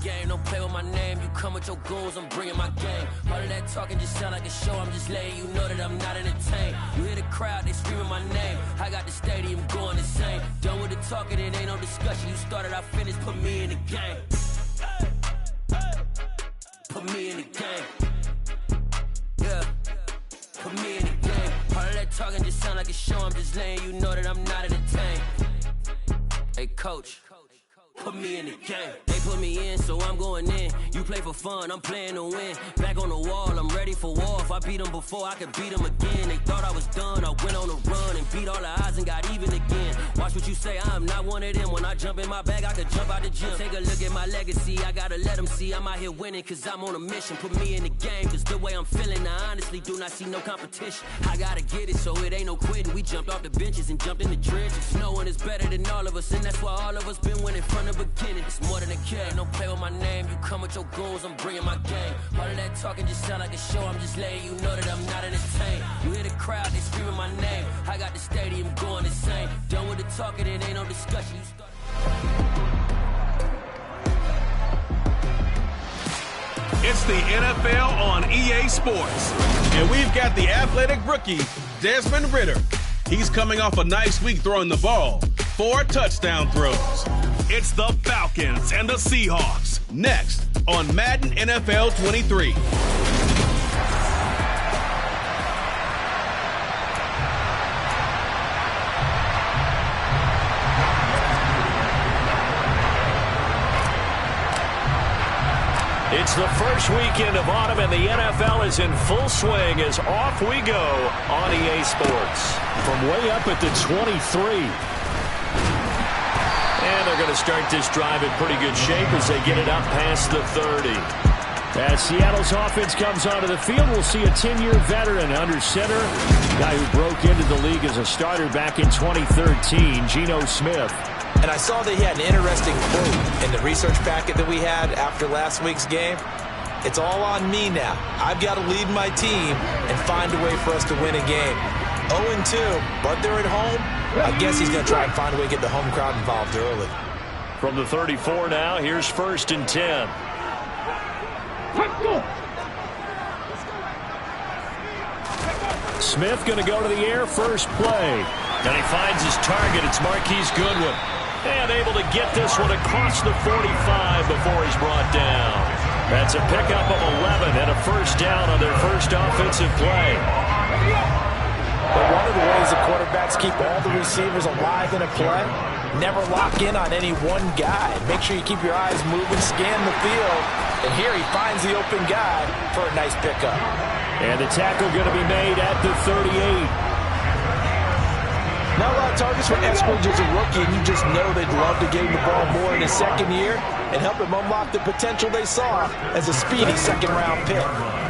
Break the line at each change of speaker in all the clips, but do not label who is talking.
game, don't play with my name. You come with your goons, I'm bringing my game. All of that talking just sound like a show, I'm just letting you know that I'm not entertained. You hear the crowd, they screaming my name. I got the stadium going insane. Done with the talking, it ain't no discussion. You started, I finished, put me in the game. Put me in the game. Yeah, put me in the game. All of that talking just sound like a show, I'm just letting you know that I'm not entertained. Hey, coach. Put me in the game. They put me in, so I'm going in. You play for fun, I'm playing to win. Back on the wall, I'm ready for war. If I beat them before, I could beat them again. They thought I was done, I went on a run and beat all the odds and got even again. Watch what you say, I'm not one of them. When I jump in my bag, I could jump out the gym. Take a look at my legacy, I gotta let them see I'm out here winning, cause I'm on a mission. Put me in the game, cause the way I'm feeling, I honestly do not see no competition. I gotta get it, so it ain't no quitting. We jumped off the benches and jumped in the trenches. No one is better than all of us, and that's why all of us been winning from the beginning. It's more than a game, don't play with my name. You come with your goons, I'm bringing my game. All of that talking just sound like a show, I'm just letting you know that I'm not entertained. You hear the crowd, they screaming my name. I got the stadium going insane. Done with the talking, it ain't no discussion.
It's the NFL on EA Sports. And we've got the athletic rookie, Desmond Ridder. He's coming off a nice week throwing the ball. 4 touchdown throws. It's the Falcons and the Seahawks. Next on Madden NFL 23.
It's the first weekend of autumn, and the NFL is in full swing as off we go on EA Sports. From way up at the 23. And they're going to start this drive in pretty good shape as they get it up past the 30. As Seattle's offense comes onto the field, we'll see a 10-year veteran under center. Guy who broke into the league as a starter back in 2013, Geno Smith.
And I saw that he had an interesting quote in the research packet that we had after last week's game. It's all on me now. I've got to lead my team and find a way for us to win a game. 0-2, but they're at home. I guess he's going to try and find a way to get the home crowd involved early.
From the 34 now, here's 1st and 10. Let's go. Smith going to go to the air, first play. And he finds his target. It's Marquise Goodwin. And able to get this one across the 45 before he's brought down. That's a pickup of 11 and a first down on their first offensive play.
But one of the ways the quarterbacks keep all the receivers alive in a play, never lock in on any one guy. Make sure you keep your eyes moving, scan the field. And here he finds the open guy for a nice pickup.
And the tackle going to be made at the 38.
Not a lot of targets for Eskridge as a rookie, and you just know they'd love to give him the ball more in his second year and help him unlock the potential they saw as a speedy second-round pick.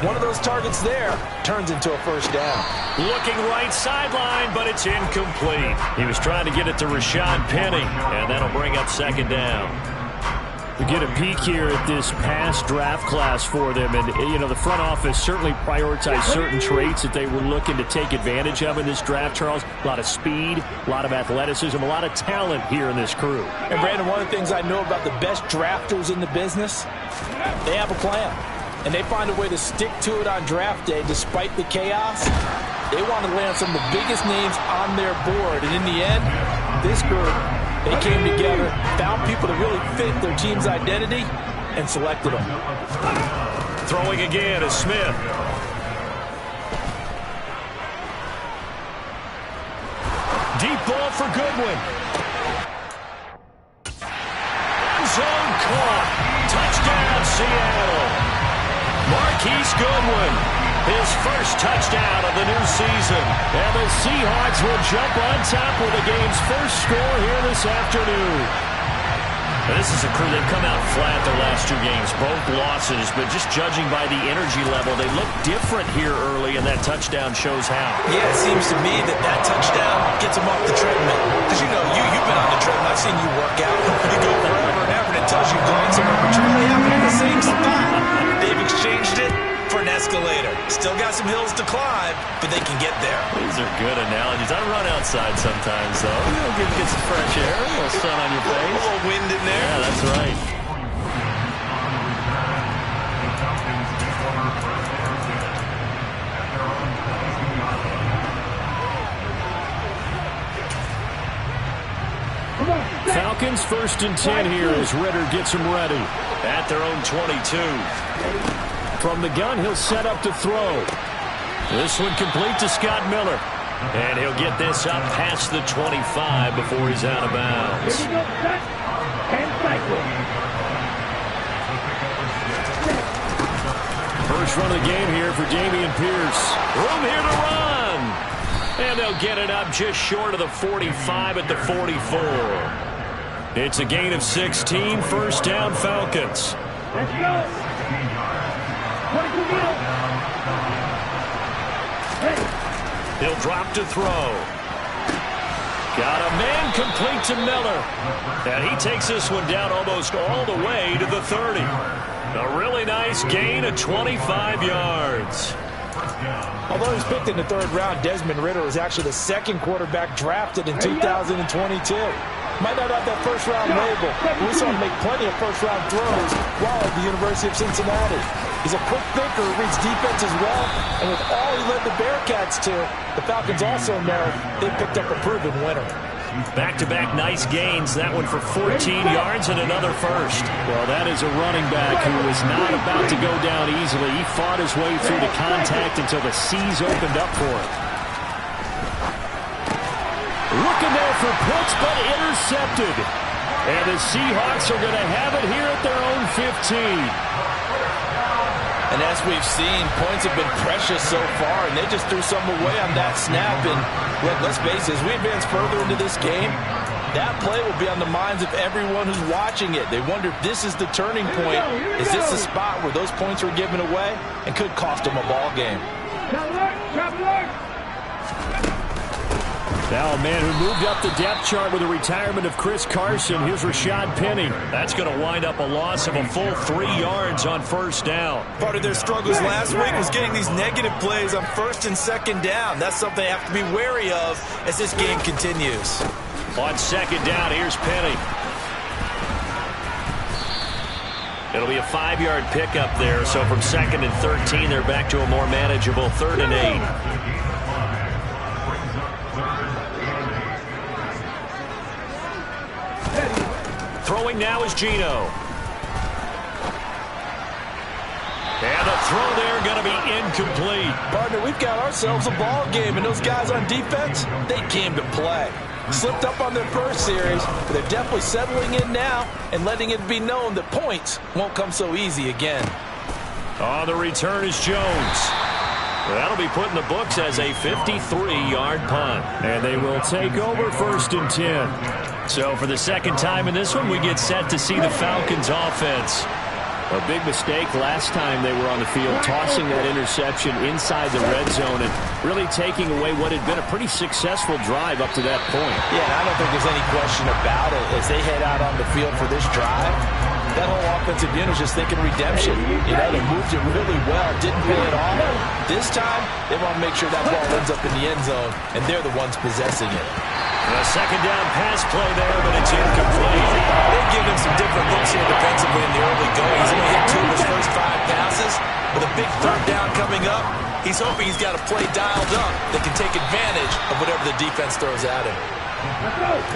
One of those targets there turns into a first down.
Looking right sideline, but it's incomplete. He was trying to get it to Rashad Penny, and that'll bring up second down. We get a peek here at this past draft class for them, and you know the front office certainly prioritized certain traits that they were looking to take advantage of in this draft, Charles. A lot of speed, a lot of athleticism, a lot of talent here in this crew.
And Brandon, one of the things I know about the best drafters in the business, they have a plan, and they find a way to stick to it on draft day despite the chaos. They want to land some of the biggest names on their board, and in the end, this group, they came together, found people that really fit their team's identity, and selected them.
Throwing again is Smith. Deep ball for Goodwin. Zone caught. Touchdown, Seattle. Marquise Goodwin. His first touchdown of the new season. And the Seahawks will jump on top with the game's first score here this afternoon. Now, this is a crew that come out flat their last 2 games, both losses, but just judging by the energy level, they look different here early, and that touchdown shows how.
Yeah, it seems to me that touchdown gets them off the treadmill. Because, you know, you've been on the treadmill. I've seen you work out. You go forever and ever, and it tells you going somewhere, but you're really happen in the same spot. They've exchanged it for an escalator. Still got some hills to climb, but they can get there.
These are good analogies. I run outside sometimes, though. You know, get some fresh air, a little sun on your face.
A little wind in there.
Yeah, that's right. Falcons 1st and 10 here as Ridder gets them ready. At their own 22. From the gun, he'll set up to throw. This one complete to Scott Miller. And he'll get this up past the 25 before he's out of bounds. First run of the game here for Dameon Pierce. Room here to run. And they'll get it up just short of the 45 at the 44. It's a gain of 16. First down, Falcons.
Let's go.
He'll drop to throw. Got a man complete to Miller. And he takes this one down almost all the way to the 30. A really nice gain of 25 yards.
Although he was picked in the 3rd round, Desmond Ridder was actually the 2nd quarterback drafted in 2022. Might not have that first-round label, but we saw him make plenty of first-round throws while at the University of Cincinnati. He's a quick thinker who reads defense as well, and with all he led the Bearcats to, the Falcons also know they picked up a proven winner.
Back-to-back nice gains. That one for 14 yards and another first. Well, that is a running back who was not about to go down easily. He fought his way through the contact until the seas opened up for him. Looking there for Pitts, but intercepted. And the Seahawks are going to have it here at their own 15.
And as we've seen, points have been precious so far, and they just threw some away on that snap. And look, let's face it, as we advance further into this game, that play will be on the minds of everyone who's watching it. They wonder if this is the turning point. Is this the spot where those points were given away and could cost them a ball game?
Now a man who moved up the depth chart with the retirement of Chris Carson. Here's Rashad Penny. That's going to wind up a loss of a full 3 yards on first down.
Part of their struggles last week was getting these negative plays on 1st and 2nd down. That's something they have to be wary of as this game continues.
On 2nd down, here's Penny. It'll be a 5-yard pickup there. So from 2nd and 13, they're back to a more manageable 3rd and 8. Throwing now is Geno. And the throw there going to be incomplete.
Partner, we've got ourselves a ball game, and those guys on defense, they came to play. Slipped up on their first series, but they're definitely settling in now and letting it be known that points won't come so easy again.
On the return is Jones. That'll be put in the books as a 53-yard punt. And they will take over 1st and 10. So for the 2nd time in this one, we get set to see the Falcons offense. A big mistake last time they were on the field, tossing that interception inside the red zone and really taking away what had been a pretty successful drive up to that point.
Yeah, and I don't think there's any question about it. As they head out on the field for this drive, that whole offensive unit is just thinking redemption. You know, they moved it really well, didn't pay it off. This time, they want to make sure that ball ends up in the end zone, and they're the ones possessing it.
A 2nd down pass play there, but it's incomplete.
They've given him some different looks here defensively in the early going. He's only hit 2 of his first 5 passes. With a big 3rd down coming up, he's hoping he's got a play dialed up that can take advantage of whatever the defense throws at him.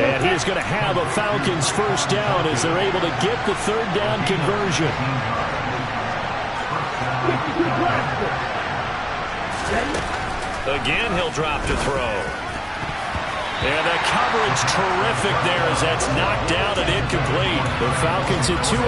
And he is going to have a Falcons first down as they're able to get the 3rd down conversion. Again, he'll drop to throw. And the coverage terrific there as that's knocked down and incomplete. The Falcons at 2-0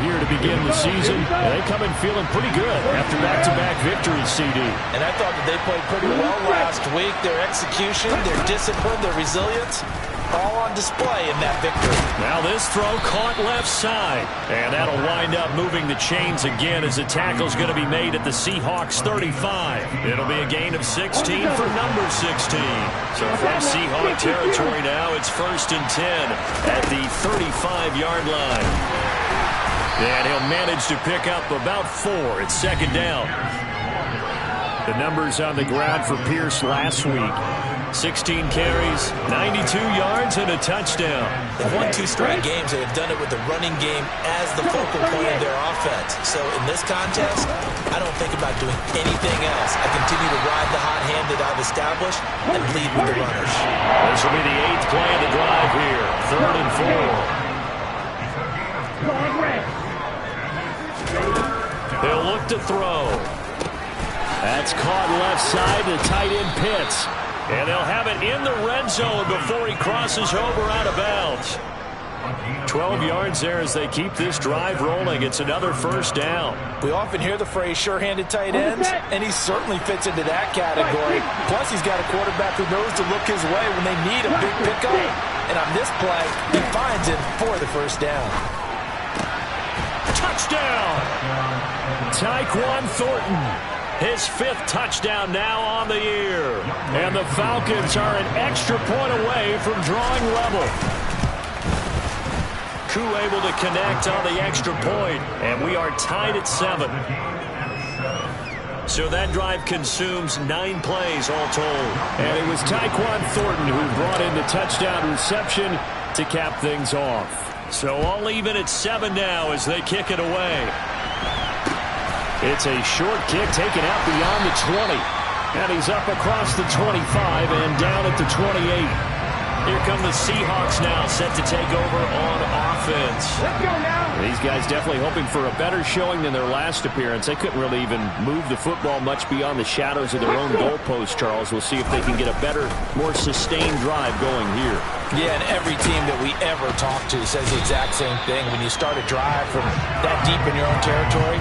here to begin the season. And they come in feeling pretty good after back-to-back victories, CD.
And I thought that they played pretty well last week. Their execution, their discipline, their resilience, all on display in that victory.
Now this throw caught left side. And that'll wind up moving the chains again as the tackle's going to be made at the Seahawks 35. It'll be a gain of 16 for number 16. So from Seahawk territory now, it's 1st and 10 at the 35-yard line. And he'll manage to pick up about 4 at 2nd down. The numbers on the ground for Pierce last week. 16 carries, 92 yards, and a touchdown.
They've won 2 straight games. They've done it with the running game as the focal point of their offense. So in this contest, I don't think about doing anything else. I continue to ride the hot hand that I've established and lead with the runners.
This will be the 8th play of the drive here. 3rd and 4. They'll look to throw. That's caught left side to tight end Pitts. And they'll have it in the red zone before he crosses over out of bounds. 12 yards there as they keep this drive rolling. It's another first down.
We often hear the phrase sure-handed tight ends, and he certainly fits into that category. Plus, he's got a quarterback who knows to look his way when they need a big pickup. And on this play, he finds him for the first down.
Touchdown! Tyquan Thornton. His 5th touchdown now on the year. And the Falcons are an extra point away from drawing level. Koo able to connect on the extra point, and we are tied at 7. So that drive consumes 9 plays all told. And it was Tyquan Thornton who brought in the touchdown reception to cap things off. So all even at 7 now as they kick it away. It's a short kick taken out beyond the 20. And he's up across the 25 and down at the 28. Here come the Seahawks now, set to take over on offense.
Let's go now.
These guys definitely hoping for a better showing than their last appearance. They couldn't really even move the football much beyond the shadows of their own goalpost, Charles. We'll see if they can get a better, more sustained drive going here.
Yeah, and every team that we ever talk to says the exact same thing. When you start a drive from that deep in your own territory,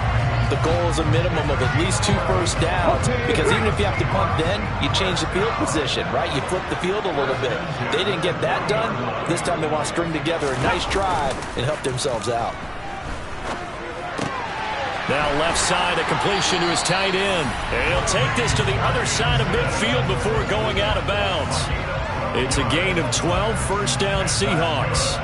the goal is a minimum of at least 2 first downs, because even if you have to punt then, you change the field position, right? You flip the field a little bit. They didn't get that done. This time they want to string together a nice drive and help themselves out.
Now left side, a completion to his tight end. And he'll take this to the other side of midfield before going out of bounds. It's a gain of 12, first down Seahawks.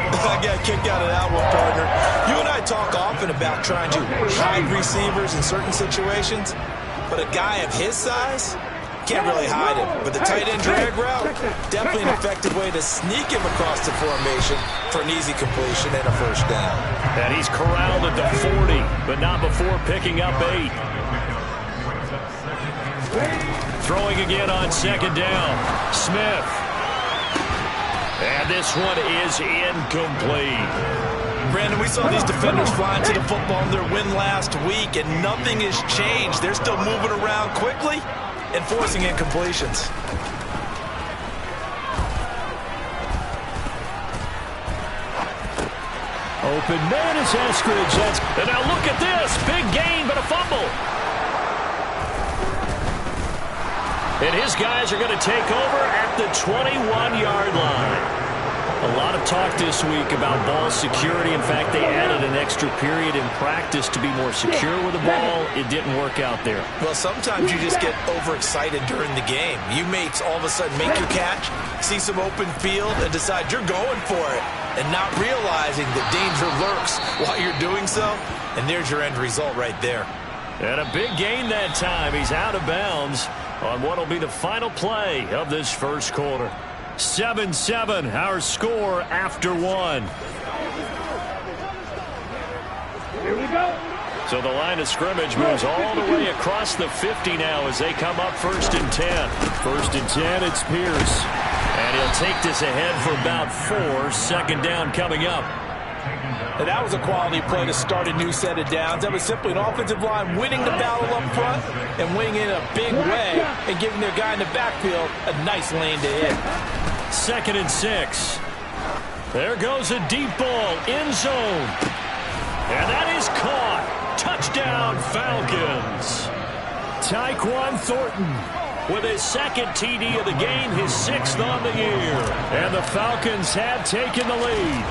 I got kicked out of that one, partner. You and I talk often about trying to hide receivers in certain situations, but a guy of his size can't really hide him. But the tight end drag route, definitely an effective way to sneak him across the formation for an easy completion and a first down.
And he's corralled at the 40, but not before picking up 8. Throwing again on second down. Smith. And this one is incomplete.
Brandon, we saw these defenders flying to the football in their win last week, and nothing has changed. They're still moving around quickly and forcing incompletions.
Open man is Eskridge. And now look at this. Big gain, but a fumble. And his guys are going to take over at the 21-yard line. A lot of talk this week about ball security. In fact, they added an extra period in practice to be more secure with the ball. It didn't work out there.
Well, sometimes you just get overexcited during the game. You may all of a sudden make your catch, see some open field, and decide you're going for it, and not realizing the danger lurks while you're doing so. And there's your end result right there.
And a big gain that time. He's out of bounds on what will be the final play of this first quarter. 7-7, our score after 1.
Here we go.
So the line of scrimmage moves all the way across the 50 now as they come up 1st and 10. 1st and 10, it's Pierce. And he'll take this ahead for about 4. Second down coming up.
And that was a quality play to start a new set of downs. That was simply an offensive line winning the battle up front and winning in a big way and giving their guy in the backfield a nice lane to hit.
2nd and 6. There goes a deep ball, end zone. And that is caught. Touchdown, Falcons. Tyquan Thornton with his 2nd TD of the game, his 6th on the year. And the Falcons have taken the lead.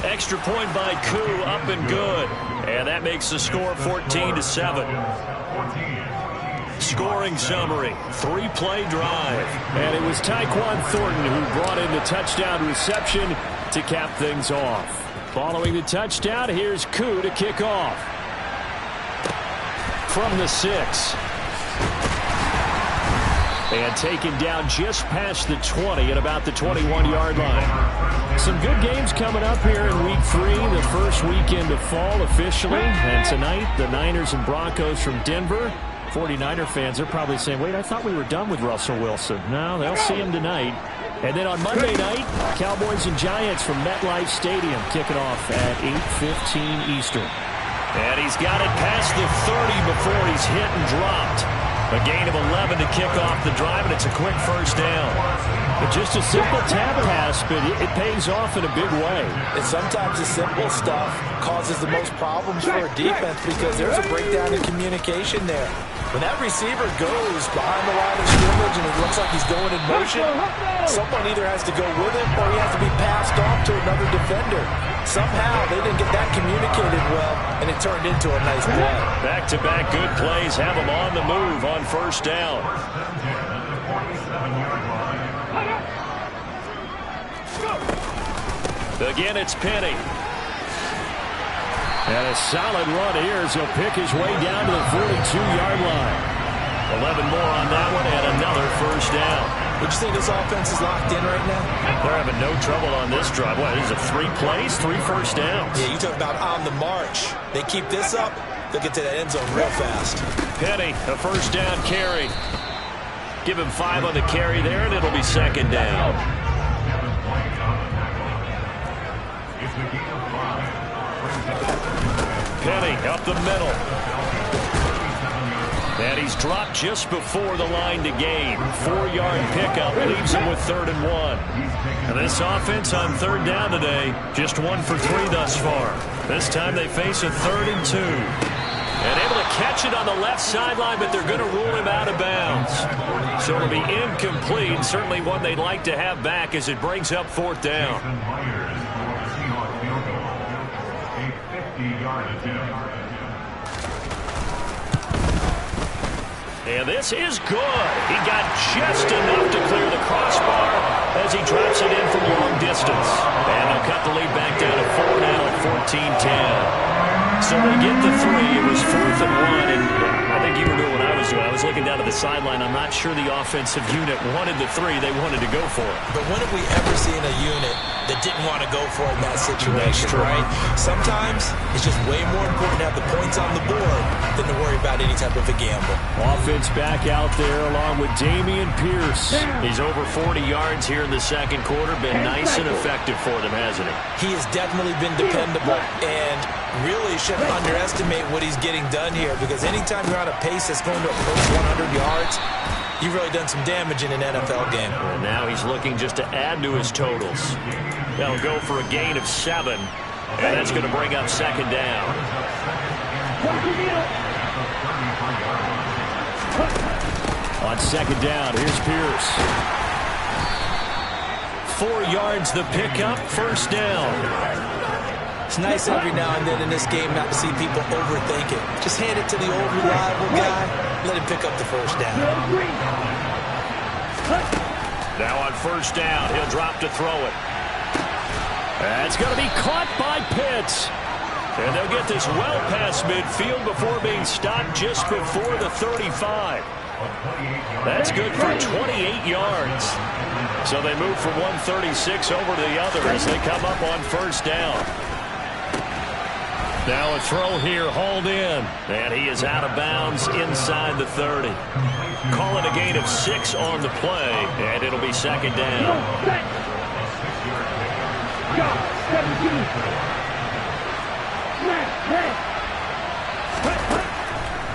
Extra point by Koo, up and good. And that makes the score 14-7. Scoring summary, 3-play drive. And it was Tyquan Thornton who brought in the touchdown reception to cap things off. Following the touchdown, here's Koo to kick off. From the 6. And taken down just past the 20 at about the 21-yard line. Some good games coming up here in Week 3, the first weekend of fall officially. And tonight, the Niners and Broncos from Denver. 49er fans are probably saying, wait, I thought we were done with Russell Wilson. No, they'll see him tonight. And then on Monday night, Cowboys and Giants from MetLife Stadium kicking off at 8:15 Eastern. And he's got it past the 30 before he's hit and dropped. A gain of 11 to kick off the drive, and it's a quick first down. But just a simple tap pass, but it pays off in a big way.
And sometimes the simple stuff causes the most problems for a defense because there's a breakdown in communication there. When that receiver goes behind the line of scrimmage and it looks like he's going in motion, someone either has to go with him or he has to be passed off to another defender. Somehow they didn't get that communicated well, and it turned into a nice play.
Back-to-back good plays have them on the move on first down. Again, it's Penny. And a solid run here as he'll pick his way down to the 42-yard line. 11 more on that one and another first down.
Would you say this offense is locked in right now?
They're having no trouble on this drive. What, is it 3 plays, 3 first downs?
Yeah, you talk about on the march. They keep this up, they'll get to that end zone real fast.
Penny, a first down carry. Give him 5 on the carry there, and it'll be second down. Penny up the middle. And he's dropped just before the line to gain. 4-yard pickup leaves him with 3rd and 1. And this offense on 3rd down today, just 1 for 3 thus far. This time they face a 3rd and 2. And able to catch it on the left sideline, but they're going to rule him out of bounds. So it'll be incomplete. Certainly one they'd like to have back as it brings up 4th down. And this is good. He got just enough to clear the crossbar as he drops it in from long distance. And they'll cut the lead back down to 4 now at 14-10. So they get the 3. It was 4th and 1, and I think you were doing what I was doing. I was looking down to the sideline. I'm not sure the offensive unit wanted the 3. They wanted to go for it.
But when have we ever seen a unit that didn't want to go for it in that situation, right? Sometimes it's just way more important to have the points on the board than to worry about any type of a gamble.
Offense back out there along with Dameon Pierce. He's over 40 yards here in the second quarter. Been nice and effective for them, hasn't he?
He has definitely been dependable, and really shouldn't underestimate what he's getting done here, because anytime you're on a pace that's going to approach 100 yards, you've really done some damage in an NFL game.
And now he's looking just to add to his totals. They'll go for a gain of 7, and that's going to bring up second down. On second down, here's Pierce. 4 yards the pickup, first down.
It's nice every now and then in this game not to see people overthink it. Just hand it to the old reliable guy, let him pick up the first down.
Now on first down, he'll drop to throw it. That's going to be caught by Pitts. And they'll get this well past midfield before being stopped just before the 35. That's good for 28 yards. So they move from 136 over to the other as they come up on first down. Now a throw here, hauled in. And he is out of bounds inside the 30. Call it a gain of 6 on the play, and it'll be second down.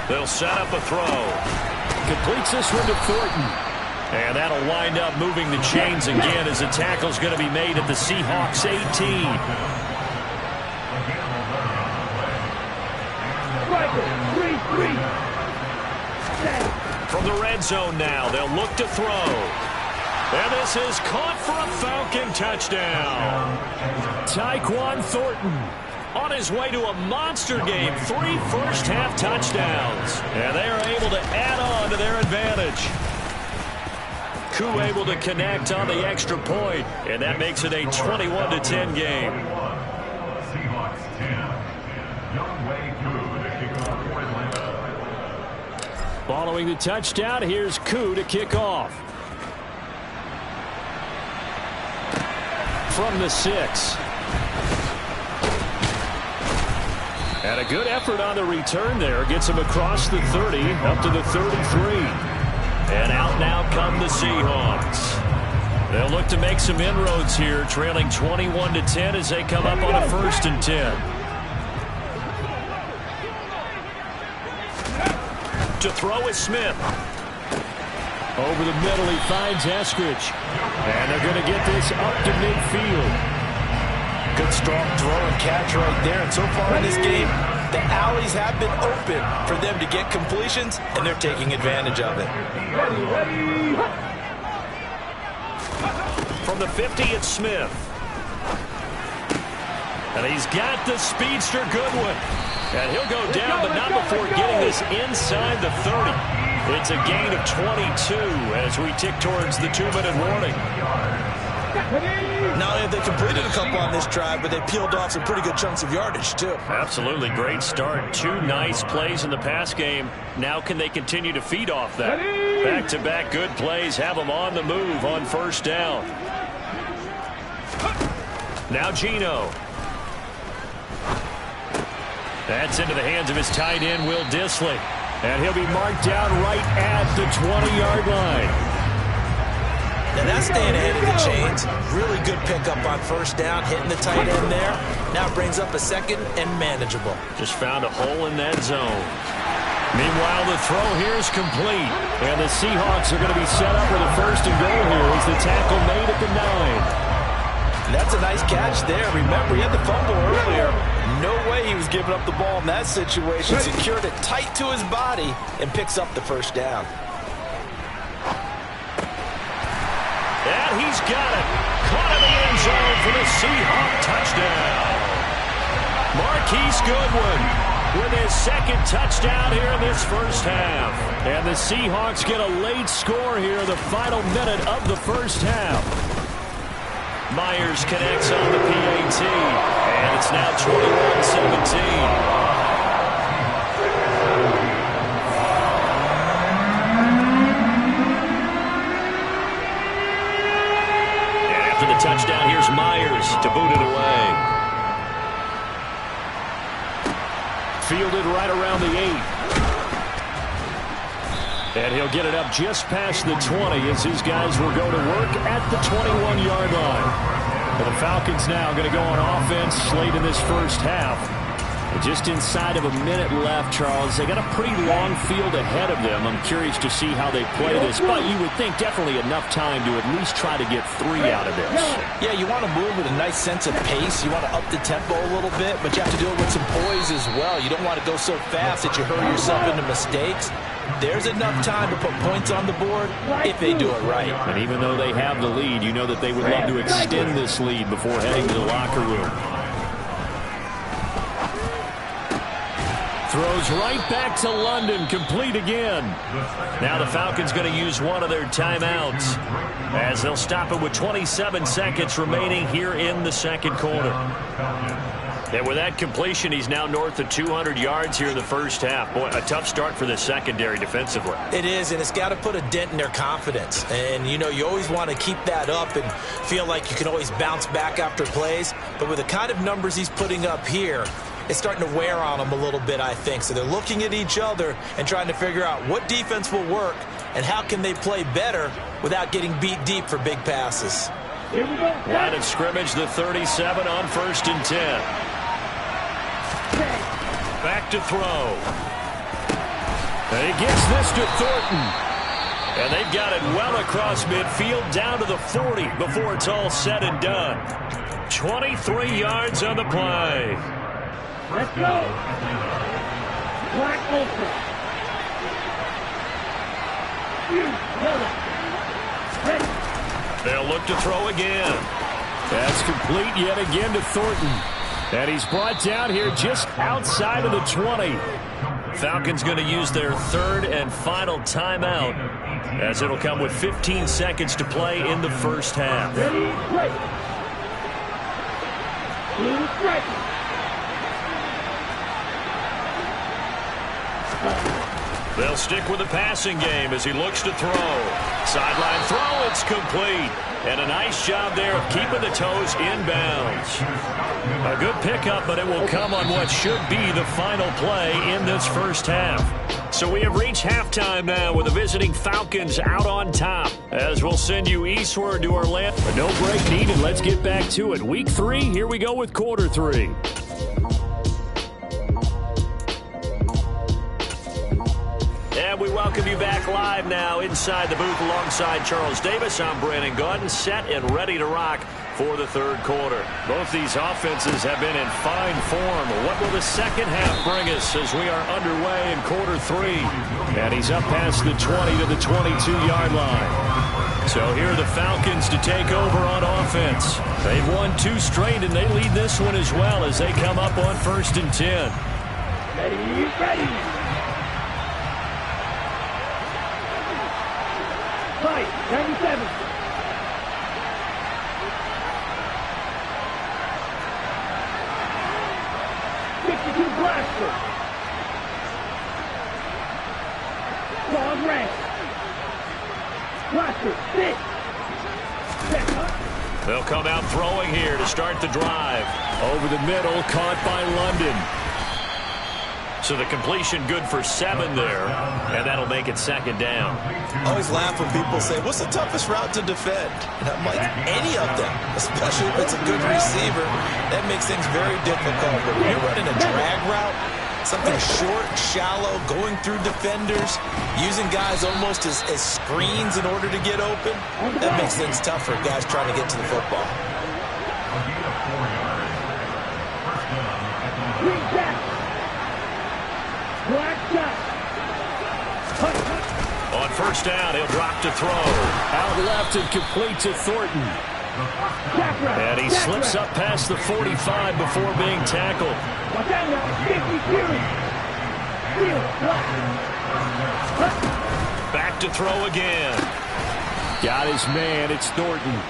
They'll set up a throw. Completes this one to Thornton. And that'll wind up moving the chains again as the tackle's going to be made at the Seahawks 18. From the red zone now, they'll look to throw. And this is caught for a Falcon touchdown. Tyquan Thornton on his way to a monster game. 3 first-half touchdowns. And they are able to add on to their advantage. Koo able to connect on the extra point, and that makes it a 21-10 game. Following the touchdown, here's Koo to kick off. From the 6. And a good effort on the return there. Gets him across the 30, up to the 33. And out now come the Seahawks. They'll look to make some inroads here, trailing 21-10 as they come up on a 1st and 10. To throw is Smith. Over the middle, he finds Eskridge. And they're going to get this up to midfield.
Good strong throw and catch right there. And so far in this game, the alleys have been open for them to get completions, and they're taking advantage of it.
From the 50, it's Smith. And he's got the speedster Goodwin. And he'll go down, but not before getting this inside the 30. It's a gain of 22 as we tick towards the 2-minute warning.
Not only have they completed a couple on this drive, but they peeled off some pretty good chunks of yardage, too.
Absolutely great start. 2 nice plays in the pass game. Now can they continue to feed off that? Back-to-back good plays have them on the move on 1st down. Now Geno. That's into the hands of his tight end, Will Dissly. And he'll be marked down right at the 20-yard line.
Now that's staying ahead of the chains. Really good pickup on 1st down, hitting the tight end there. Now it brings up a 2nd and manageable.
Just found a hole in that zone. Meanwhile, the throw here is complete. And the Seahawks are going to be set up with a 1st and goal here as the tackle made at the 9.
That's a nice catch there. Remember, he had the fumble earlier. No way he was giving up the ball in that situation. Secured it tight to his body and picks up the 1st down.
And he's got it. Caught in the end zone for the Seahawk touchdown. Marquise Goodwin with his 2nd touchdown here in this 1st half. And the Seahawks get a late score here in the final minute of the 1st half. Myers connects on the PAT. And it's now 21-17. Touchdown, here's Myers to boot it away. Fielded right around the 8. And he'll get it up just past the 20 as his guys will go to work at the 21-yard line. Well, the Falcons now going to go on offense late in this 1st half. Just inside of a minute left, Charles. They got a pretty long field ahead of them. I'm curious to see how they play this, but you would think definitely enough time to at least try to get 3 out of this.
Yeah, you want to move with a nice sense of pace. You want to up the tempo a little bit, but you have to do it with some poise as well. You don't want to go so fast that you hurry yourself into mistakes. There's enough time to put points on the board if they do it right.
And even though they have the lead, you know that they would love to extend this lead before heading to the locker room. Throws right back to London, complete again. Now the Falcons going to use one of their timeouts as they'll stop it with 27 seconds remaining here in the 2nd quarter. And with that completion, he's now north of 200 yards here in the 1st half. Boy, a tough start for the secondary defensively.
It is, and it's got to put a dent in their confidence. And, you know, you always want to keep that up and feel like you can always bounce back after plays. But with the kind of numbers he's putting up here, it's starting to wear on them a little bit, I think. So they're looking at each other and trying to figure out what defense will work and how can they play better without getting beat deep for big passes.
Line of scrimmage, the 37 on 1st and 10. Back to throw. And he gets this to Thornton. And they've got it well across midfield down to the 40 before it's all said and done. 23 yards on the play.
Let's go. Black open.
They'll look to throw again. That's complete yet again to Thornton. And he's brought down here just outside of the 20. Falcons going to use their 3rd and final timeout as it'll come with 15 seconds to play in the 1st half. They'll stick with the passing game as he looks to throw. Sideline throw, it's complete. And a nice job there of keeping the toes inbounds. A good pickup, but it will come on what should be the final play in this first half. So we have reached halftime now with the visiting Falcons out on top. As we'll send you eastward to Orlando. But no break needed. Let's get back to it. Week 3, here we go with quarter 3. And we welcome you back live now inside the booth alongside Charles Davis. I'm Brandon Gaudin, set and ready to rock for the third quarter. Both these offenses have been in fine form. What will the second half bring us as we are underway in quarter 3? And he's up past the 20 to the 22-yard line. So here are the Falcons to take over on offense. They've won 2 straight, and they lead this one as well as they come up on 1st and 10.
Ready. Fight, 97. Blaster. Ball rest. Blaster, 6.
They'll come out throwing here to start the drive. Over the middle, caught by London. So the completion good for 7 there, and that'll make it 2nd down.
I always laugh when people say, what's the toughest route to defend? And I'm like, any of them, especially if it's a good receiver. That makes things very difficult. But when you're running a drag route, something short, shallow, going through defenders, using guys almost as screens in order to get open, that makes things tough for guys trying to get to the football.
On 1st down, he'll drop to throw.
Out left and complete to Thornton.
And he slips up past the 45 before being tackled. Back to throw again.
Got his man, it's Thornton.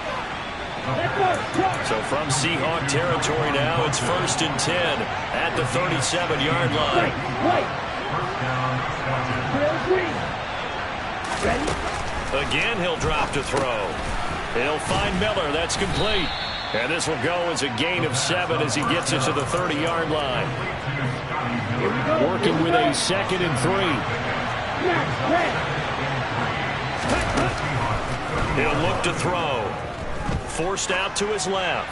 So from Seahawk territory now, it's 1st and 10 at the 37-yard line. Again, he'll drop to throw. He'll find Miller. That's complete. And this will go as a gain of 7 as he gets it to the 30-yard line. Working with a 2nd and 3. He'll look to throw. Forced out to his left.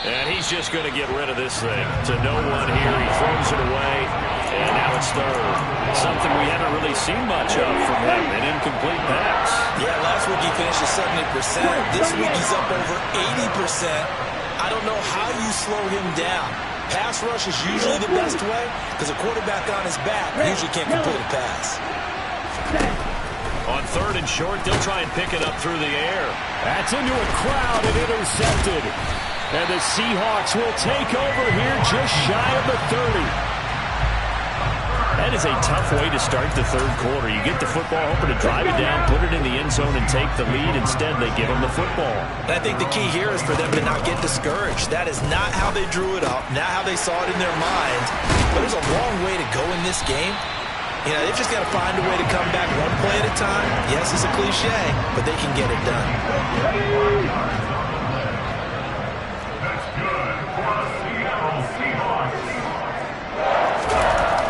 And he's just going to get rid of this thing. To no one here. He throws it away. And now it's 3rd. Something we haven't really seen much of from him. An incomplete pass.
Yeah, last week he finished at 70%. This week he's up over 80%. I don't know how you slow him down. Pass rush is usually the best way because a quarterback on his back usually can't complete a pass.
On 3rd and short, they'll try and pick it up through the air. That's into a crowd and intercepted. And the Seahawks will take over here just shy of the 30. That is a tough way to start the third quarter. You get the football, hoping to drive it down, put it in the end zone, and take the lead. Instead, they give them the football.
And I think the key here is for them to not get discouraged. That is not how they drew it up, not how they saw it in their minds. But there's a long way to go in this game. You know, they've just got to find a way to come back one play at a time. Yes, it's a cliche, but they can get it done.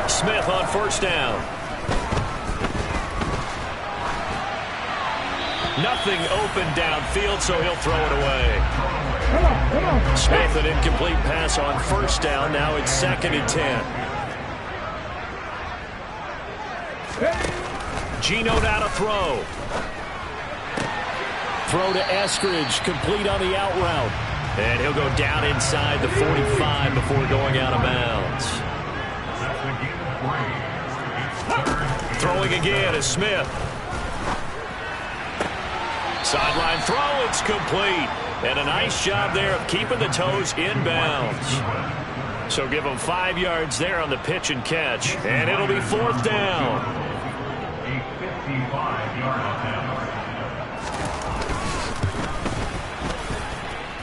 Smith on 1st down. Nothing open downfield, so he'll throw it away. Smith, an incomplete pass on 1st down. Now it's 2nd and 10. Geno now to throw. Throw to Eskridge, complete on the out route. And he'll go down inside the 45 before going out of bounds. Throwing again is Smith. Sideline throw, it's complete. And a nice job there of keeping the toes inbounds. So give them 5 yards there on the pitch and catch. And it'll be 4th down.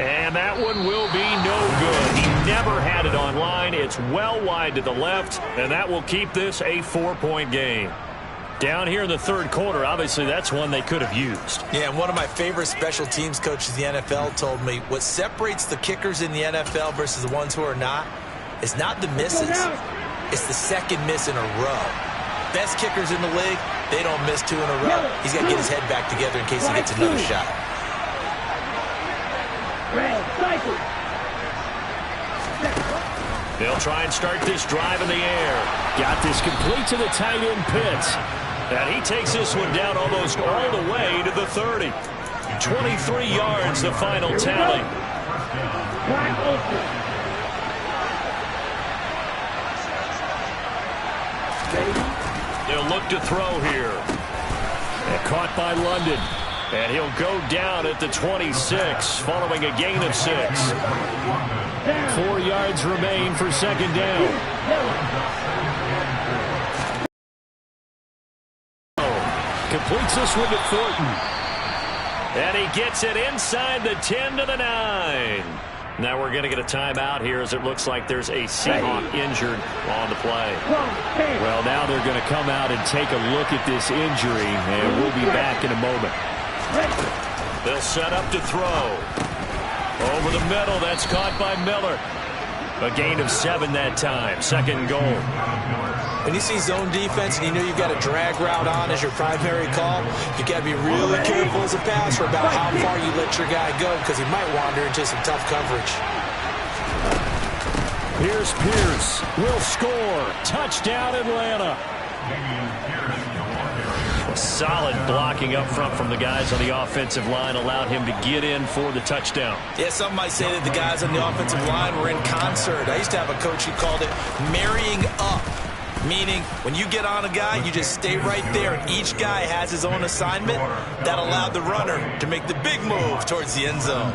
And that one will be no good. He never had it on line. It's well wide to the left, and that will keep this a 4-point game. Down here in the third quarter, obviously that's one they could have used.
Yeah, and one of my favorite special teams coaches in the NFL told me what separates the kickers in the NFL versus the ones who are not is not the misses. It's the second miss in a row. Best kickers in the league, they don't miss 2 in a row. He's got to get his head back together in case he gets another shot.
They'll try and start this drive in the air. Got this complete to the tight end Pitts. And he takes this one down almost all the way to the 30. 23 yards, the final tally. They'll look to throw here. And caught by London. And he'll go down at the 26 following a gain of 6. 4 yards remain for second down. Completes this one to Thornton. And he gets it inside the 10 to the 9. Now we're going to get a timeout here as it looks like there's a Seahawk injured on the play. Well, now they're going to come out and take a look at this injury, and we'll be back in a moment. They'll set up to throw. Over the middle, that's caught by Miller. A gain of 7 that time, second and goal.
When you see zone defense and you know you've got a drag route on as your primary call, you got to be really careful as a passer about how far you let your guy go because he might wander into some tough coverage.
Here's Pierce. Will score. Touchdown, Atlanta. Solid blocking up front from the guys on the offensive line allowed him to get in for the touchdown.
Yeah, some might say that the guys on the offensive line were in concert. I used to have a coach who called it marrying up, meaning when you get on a guy, you just stay right there, and each guy has his own assignment. That allowed the runner to make the big move towards the end zone.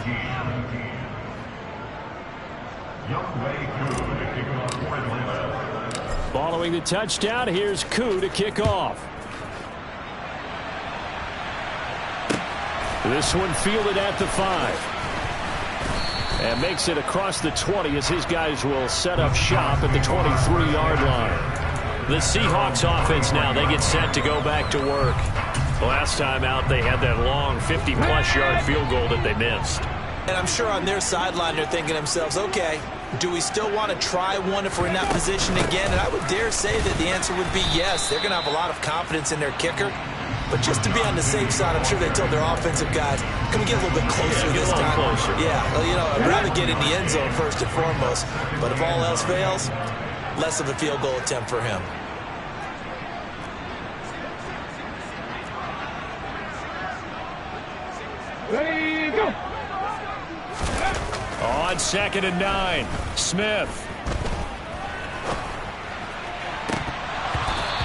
Following the touchdown, here's Koo to kick off. This one fielded at the 5. And makes it across the 20 as his guys will set up shop at the 23-yard line. The Seahawks offense now, they get set to go back to work. Last time out, they had that long 50-plus yard field goal that they missed.
And I'm sure on their sideline they're thinking to themselves, okay, do we still want to try one if we're in that position again? And I would dare say that the answer would be yes. They're going to have a lot of confidence in their kicker. But just to be on the safe side, I'm sure they told their offensive guys, can we get a little bit closer this time?
Closer.
Yeah, well, you know, I'd rather get in the end zone first and foremost. But if all else fails, less of a field goal attempt for him.
Ready, go!
On 2nd and 9, Smith.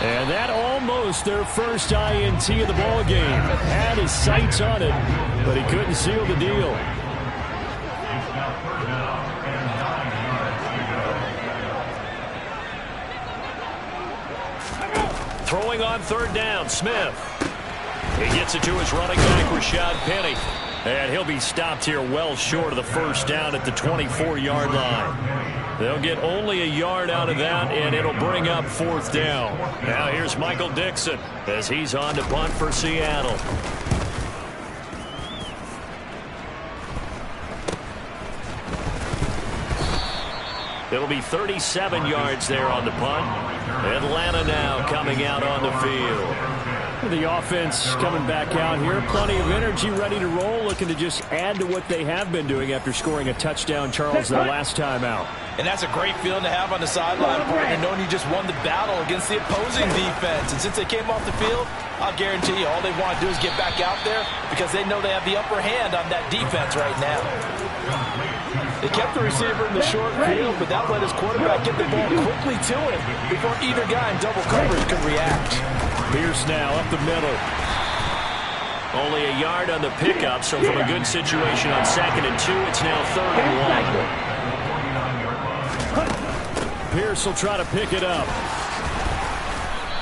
And that almost their first INT of the ball game. Had his sights on it, but he couldn't seal the deal. Throwing on 3rd down, Smith. He gets it to his running back, Rashad Penny. And he'll be stopped here well short of the first down at the 24-yard line. They'll get only a yard out of that, and it'll bring up 4th down. Now here's Michael Dixon as he's on to punt for Seattle. It'll be 37 yards there on the punt. Atlanta now coming out on the field. The offense coming back out here. Plenty of energy, ready to roll, looking to just add to what they have been doing after scoring a touchdown, Charles, their last time out.
And that's a great feeling to have on the sideline, partner, knowing you just won the battle against the opposing defense. And since they came off the field, I'll guarantee you all they want to do is get back out there because they know they have the upper hand on that defense right now. They kept the receiver in the short field, but that let his quarterback get the ball quickly to him before either guy in double coverage could react. Pierce now up the middle.
Only a yard on the pickup, so from a good situation on 2nd and 2, it's now 3rd and 1. Pierce will try to pick it up.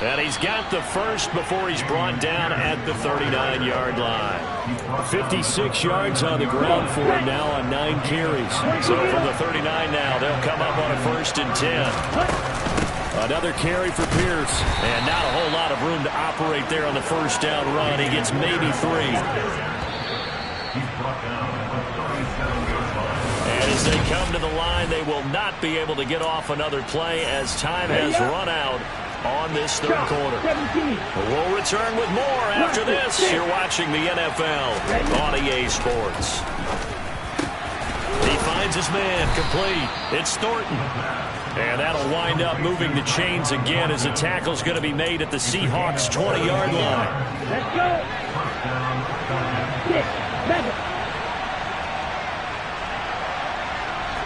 And he's got the first before he's brought down at the 39-yard line. 56 yards on the ground for him now on 9 carries. So from the 39 now, they'll come up on a 1st and 10. Another carry for Pierce. And not a whole lot of room to operate there on the first down run. He gets maybe 3. And as they come to the line, they will not be able to get off another play as time has run out on this third quarter. We'll return with more after this. You're watching the NFL on EA Sports. He finds his man complete. It's Thornton. And that'll wind up moving the chains again as the tackle's going to be made at the Seahawks' 20-yard line.
Let's go. 6, 7.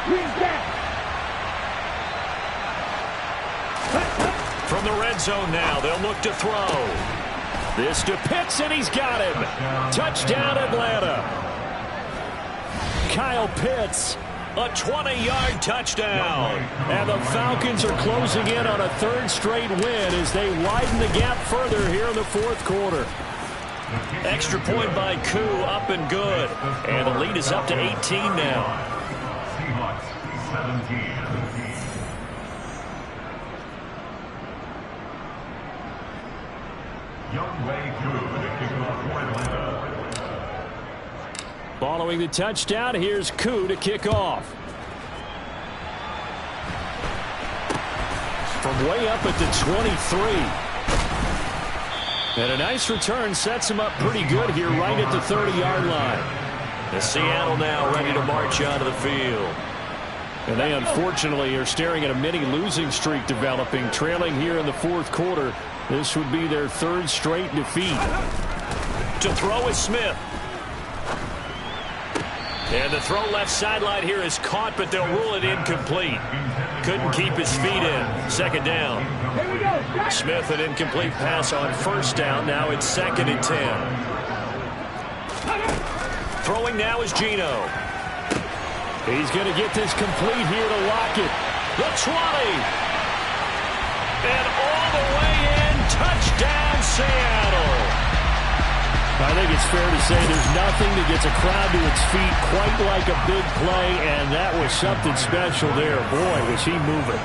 Green back.
From the red zone now, they'll look to throw. This to Pitts, and he's got him. Touchdown, Atlanta. Kyle Pitts, a 20-yard touchdown. And the Falcons are closing in on a third straight win as they widen the gap further here in the fourth quarter. Extra point by Koo, up and good. And the lead is up to 18 now.
Seahawks 17. Younghoe Koo to kick off for Atlanta.
Following the touchdown, here's Koo to kick off. From way up at the 23. And a nice return sets him up pretty good here right at the 30-yard line. And Seattle now ready to march onto the field. And they unfortunately are staring at a mini losing streak developing, trailing here in the fourth quarter. This would be their third straight defeat. To throw is Smith. And the throw left sideline here is caught, but they'll rule it incomplete. Couldn't keep his feet in. Second down.
Here we go.
Smith, an incomplete pass on first down. Now it's 2nd and 10. Throwing now is Geno. He's going to get this complete here to Lockett. The 20. And all the way in. Touchdown, Seattle. I think it's fair to say there's nothing that gets a crowd to its feet quite like a big play, and that was something special there. Boy, was he moving.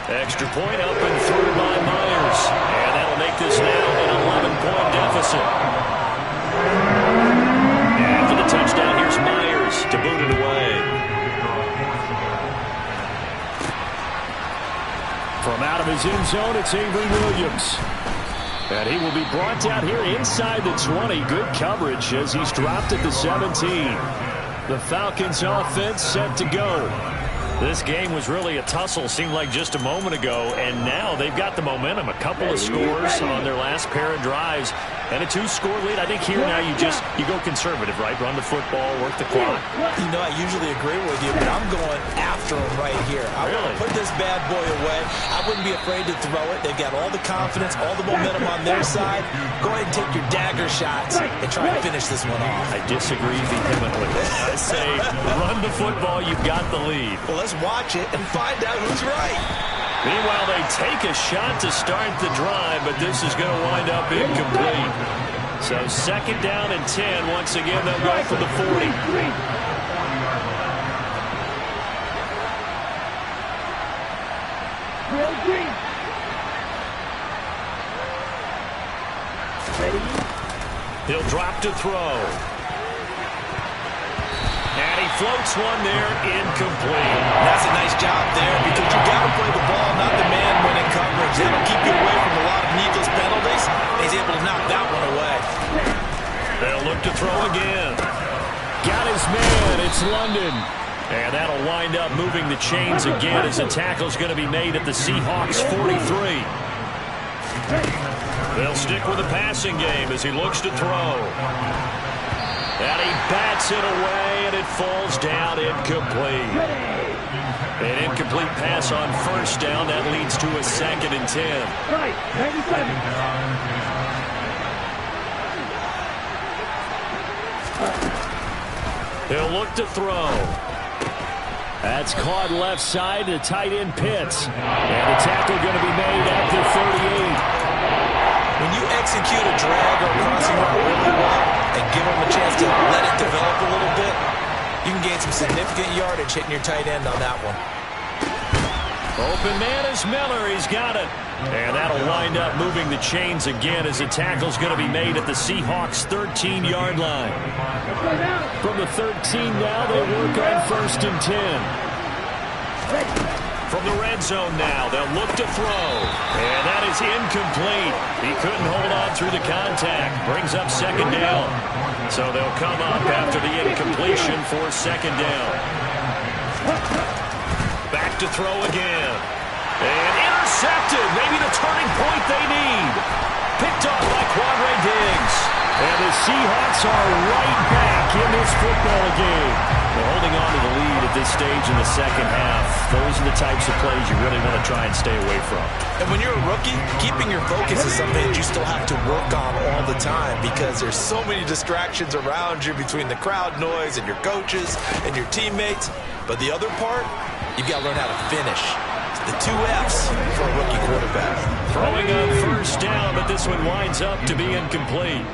Extra point up and through by Myers. And that'll make this now an 11-point deficit. After the touchdown, here's Myers to boot it away. From out of his end zone, it's Avery Williams. And he will be brought down here inside the 20. Good coverage as he's dropped at the 17. The Falcons offense set to go. This game was really a tussle, seemed like just a moment ago, and now they've got the momentum. A couple of scores on their last pair of drives, and a 2-score lead. I think here now you go conservative, right? Run the football, work the clock.
You know, I usually agree with you, but I'm going after him right here. I want to put this bad boy away. I wouldn't be afraid to throw it. They've got all the confidence, all the momentum on their side. Go ahead and take your dagger shots and try and finish this one off.
I disagree vehemently. I say run the football, you've got the lead.
Well, let's watch it and find out who's right.
Meanwhile, they take a shot to start the drive, but this is going to wind up incomplete. So 2nd down and 10. Once again, they'll go for the 40. He'll drop to throw. And he floats one there, incomplete.
That's a nice job there because you got to play the ball, not the man when in coverage. That'll keep you away from a lot of needless penalties. He's able to knock that one away.
They'll look to throw again. Got his man. It's London. And that'll wind up moving the chains again as the tackle's going to be made at the Seahawks 43. They'll stick with the passing game as he looks to throw. And he bats it away, and it falls down incomplete. An incomplete pass on first down. That leads to a 2nd and 10.
Right, 97.
He'll look to throw. That's caught left side to tight end Pitts. And the tackle going to be made at the 38.
When you execute a drag or a crossing route really well and give them a chance to let it develop a little bit, You can gain some significant yardage hitting your tight end on that one.
Open man is Miller. He's got it. And that'll wind up moving the chains again as the tackle's going to be made at the Seahawks' 13-yard line. From the 13 now, they work on 1st and 10. From the red zone now, they'll look to throw. And that is incomplete. He couldn't hold on through the contact. Brings up 2nd down. So they'll come up after the incompletion for 2nd down. Back to throw again. And intercepted. Maybe the turning point they need. Picked off by Quandre Diggs. And the Seahawks are right back in this football game. They're holding on to the lead at this stage in the second half. Those are the types of plays you really want to try and stay away from.
And when you're a rookie, keeping your focus is something that you still have to work on all the time because there's so many distractions around you between the crowd noise and your coaches and your teammates. But the other part, you've got to learn how to finish. The 2 F's for a rookie quarterback.
Throwing on 1st down, but this one winds up to be incomplete.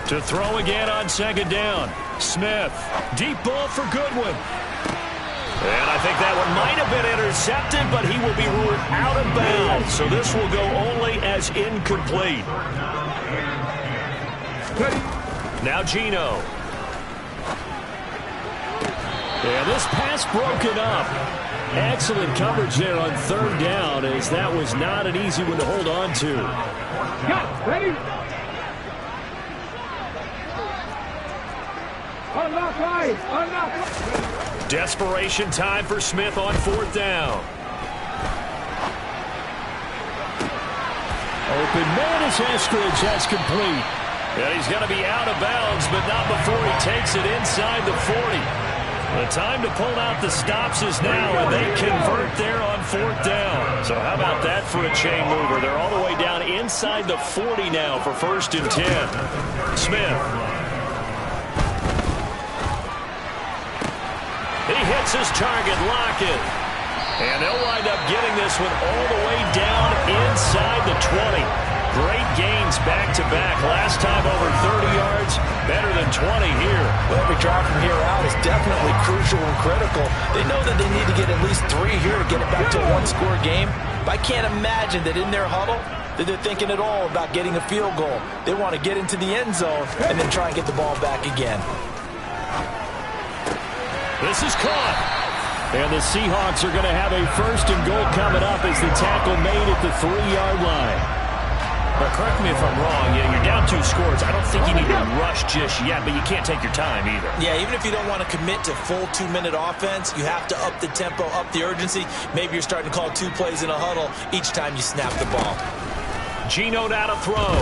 To throw again on 2nd down. Smith. Deep ball for Goodwin. And I think that one might have been intercepted, but he will be ruled out of bounds. So this will go only as incomplete. Now Geno. And this pass broken up. Excellent coverage there on 3rd down, as that was not an easy one to hold on to.
Got ready. Unlock right. Unlock.
Desperation time for Smith on 4th down. Open man is Eskridge. That's complete. And he's going to be out of bounds, but not before he takes it inside the 40. The time to pull out the stops is now, and they convert there on 4th down. So how about that for a chain mover? They're all the way down inside the 40 now for 1st and 10. Smith. He hits his target, Lockett. And they'll wind up getting this one all the way down inside the 20. Great gains back-to-back. Last time over 30 yards, better than 20 here.
Well, every drive from here out is definitely crucial and critical. They know that they need to get at least 3 here to get it back to a 1-score game. But I can't imagine that in their huddle that they're thinking at all about getting a field goal. They want to get into the end zone and then try and get the ball back again.
This is caught. And the Seahawks are going to have a 1st and goal coming up as the tackle made at the 3-yard line. But correct me if I'm wrong, you're down 2 scores. I don't think you need to rush just yet, but you can't take your time either.
Yeah, even if you don't want to commit to full 2-minute offense, you have to up the tempo, up the urgency. Maybe you're starting to call 2 plays in a huddle each time you snap the ball.
Geno now to throw.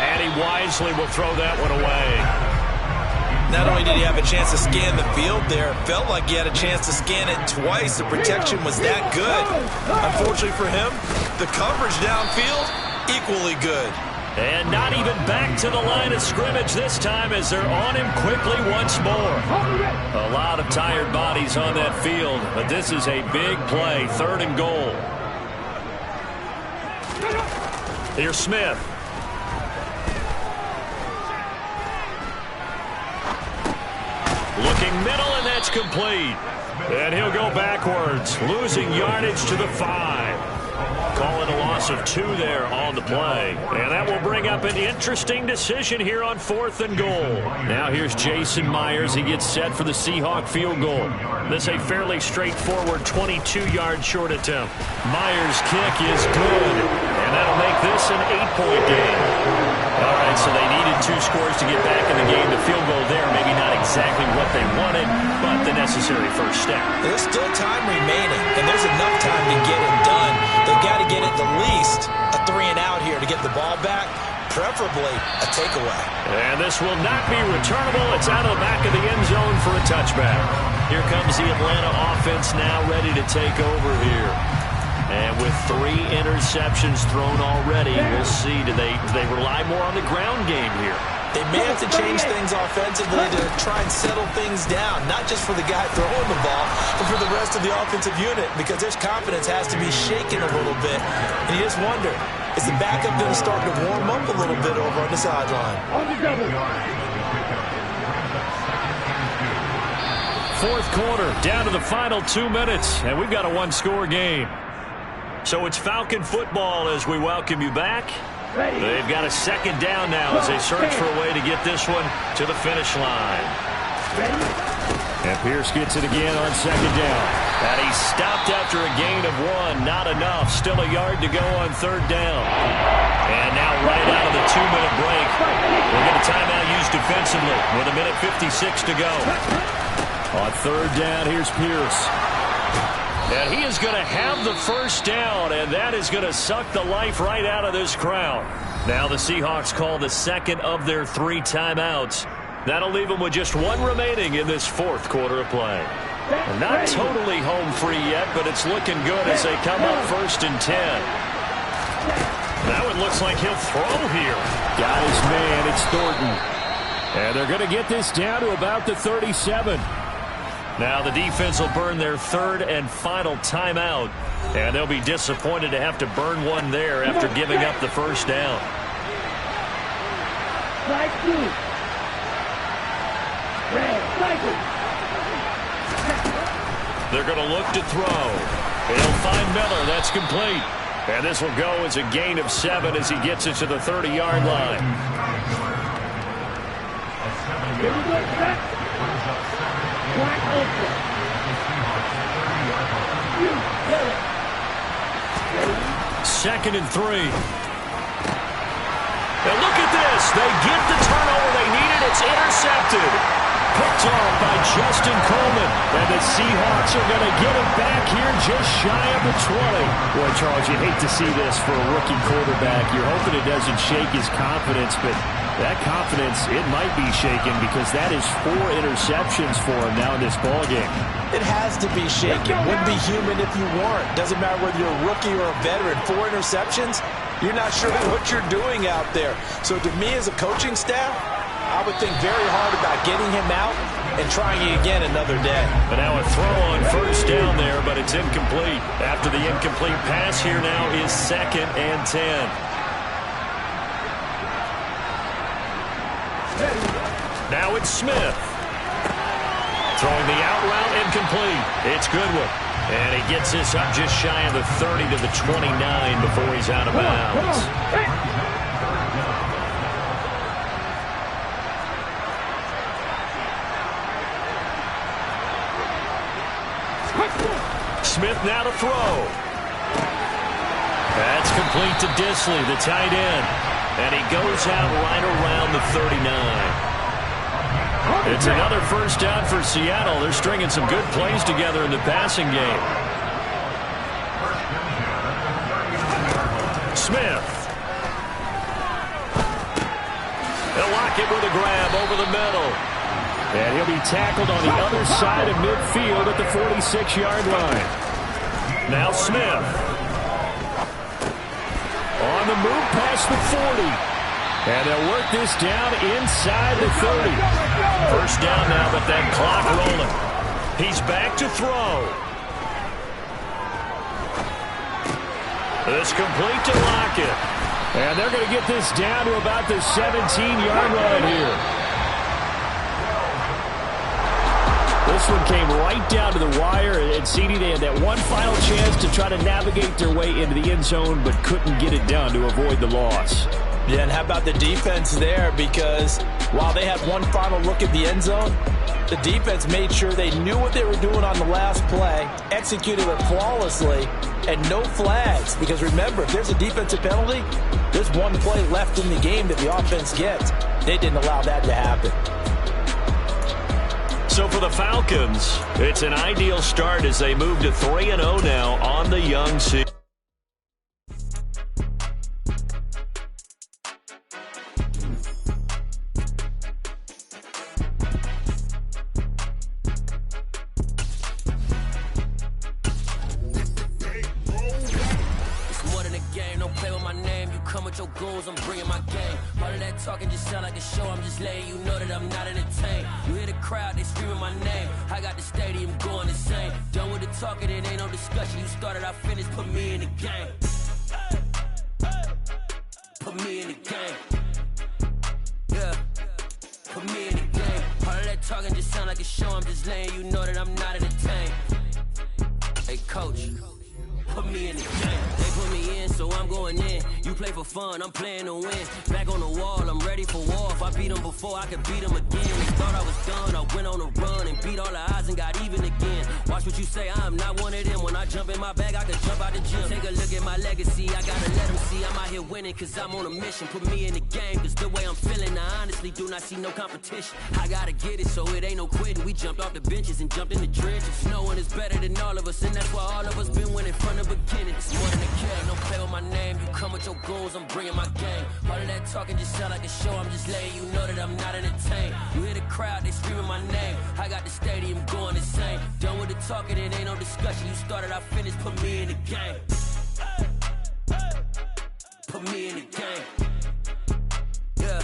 And he wisely will throw that one away.
Not only did he have a chance to scan the field there, it felt like he had a chance to scan it twice. The protection was that good. Unfortunately for him, the coverage downfield, equally good.
And not even back to the line of scrimmage this time as they're on him quickly once more. A lot of tired bodies on that field, but this is a big play, 3rd and goal. Here's Smith. Looking middle, and that's complete. And he'll go backwards, losing yardage to the 5. Call it a loss of 2 there on the play. And that will bring up an interesting decision here on 4th and goal. Now here's Jason Myers. He gets set for the Seahawk field goal. This is a fairly straightforward 22-yard short attempt. Myers' kick is good. And that'll make this an 8-point game. All right, so they needed 2 scores to get back in the game. The field goal there, maybe not exactly what they wanted, but the necessary first step.
There's still time remaining, and there's enough time to get it done. They've got to get at the least a 3-and-out here to get the ball back, preferably a takeaway.
And this will not be returnable. It's out of the back of the end zone for a touchback. Here comes the Atlanta offense now ready to take over here. And with 3 interceptions thrown already, we'll see. Do they rely more on the ground game here?
They may have to change things offensively to try and settle things down, not just for the guy throwing the ball, but for the rest of the offensive unit, because their confidence has to be shaken a little bit. And you just wonder, Is the backup going to start to warm up a little bit over on the sideline?
On the double.
Fourth quarter, down to the final 2 minutes, and we've got a one-score game. So it's Falcon football as we welcome you back. They've got a second down now as they search for a way to get this one to the finish line. And Pierce gets it again on second down. And he's stopped after a gain of 1. Not enough. Still a yard to go on third down. And now right out of the 2-minute break, we'll get a timeout used defensively with 1:56 to go. On third down, here's Pierce. And he is going to have the first down, and that is going to suck the life right out of this crowd. Now the Seahawks call the second of their 3 timeouts. That'll leave them with just 1 remaining in this fourth quarter of play. And not totally home free yet, but it's looking good as they come up 1st and 10. That one looks like he'll throw here. Got his man, it's Thornton. And they're going to get this down to about the 37. Now the defense will burn their 3rd and final timeout, and they'll be disappointed to have to burn one there after giving up the first down. They're going to look to throw. He'll find Miller. That's complete. And this will go as a gain of 7 as he gets it to the 30-yard line. Second and 3. Now look at this. They get the turnover they needed. It's intercepted. Picked off by Justin Coleman. And the Seahawks are going to get it back here just shy of the 20. Boy, Charles, you hate to see this for a rookie quarterback. You're hoping it doesn't shake his confidence, but that confidence, it might be shaken because that is 4 interceptions for him now in this ballgame.
It has to be shaken. Wouldn't be human if you weren't. Doesn't matter whether you're a rookie or a veteran. 4 interceptions, you're not sure what you're doing out there. So to me as a coaching staff, I would think very hard about getting him out and trying it again another day.
But now a throw on first down there, but it's incomplete. After the incomplete pass, here now is 2nd and 10. Now it's Smith. Throwing the out route incomplete. It's Goodwin. And he gets this up just shy of the 30 to the 29 before he's out of bounds. Smith now to throw. That's complete to Disley, the tight end. And he goes out right around the 39. It's another first down for Seattle. They're stringing some good plays together in the passing game. Smith. They'll lock it with a grab over the middle. And he'll be tackled on the other side of midfield at the 46-yard line. Now Smith. On the move past the 40. And they'll work this down inside the 30. First down now, but that clock rolling. He's back to throw. It's complete to Lockett. And they're going to get this down to about the 17-yard line here. This one came right down to the wire, and CD, they had that one final chance to try to navigate their way into the end zone, but couldn't get it done to avoid the loss.
Yeah, and how about the defense there? Because while they had one final look at the end zone, the defense made sure they knew what they were doing on the last play, executed it flawlessly, and no flags. Because remember, if there's a defensive penalty, there's one play left in the game that the offense gets. They didn't allow that to happen.
So for the Falcons, it's an ideal start as they move to 3-0 now on the young season.
I'm bringing my game. All of that talking just sound like a show. I'm just letting you know that I'm not entertained. You hear the crowd, they screaming my name. I got the stadium going insane. Done with the talking, it ain't no discussion. You started, I finished, put me in the game. game. Yeah, put me in the game. All of that talking just sound like a show. I'm just letting you know that I'm not entertained. Hey, coach, put me in the game. They put me in, so I'm going in. You play for fun, I'm playing to win. Back on the wall, I'm ready for war. If I beat them before, I could beat them again. They thought I was done, I went on a run and beat all the odds and got even again. Watch what you say, I'm not one of them. When I jump in my bag, I can jump out the gym. Take a look at my legacy, I gotta let them see I'm out here winning, cause I'm on a mission. Put me in the game, cause the way I'm feeling, I honestly do not see no competition. I gotta get it, so it ain't no quitting. We jumped off the benches and jumped in the trenches. No one is better than all of us, and that's why all of us been winning from the beginning. It's more than a game, don't play with my name. You come with your goons, I'm bringing my game. All of that talking just sound like a show. I'm just letting you know that I'm not entertained. You hear the crowd, they screaming my name. I got the stadium going insane. Done with the talking, it ain't no discussion. You started, I finished, put me in the game. Put me in the game. Yeah,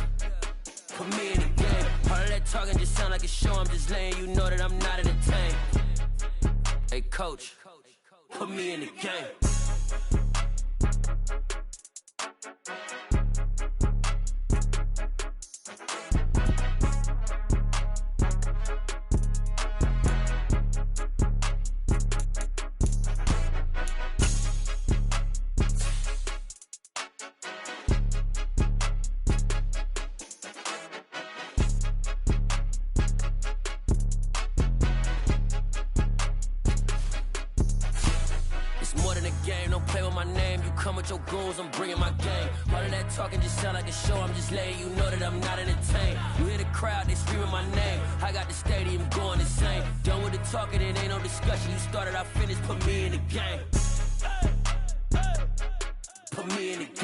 put me in the game. All of that talking just sound like a show. I'm just letting you know that I'm not entertained. Hey, coach, put me in the game. Your goons, I'm bringing my game. All of that talking just sound like a show. I'm just letting you know that I'm not entertained. You hear the crowd, they screaming my name. I got the stadium going insane. Done with the talking, it ain't no discussion. You started, I finished, put me in the game. Put me in the game.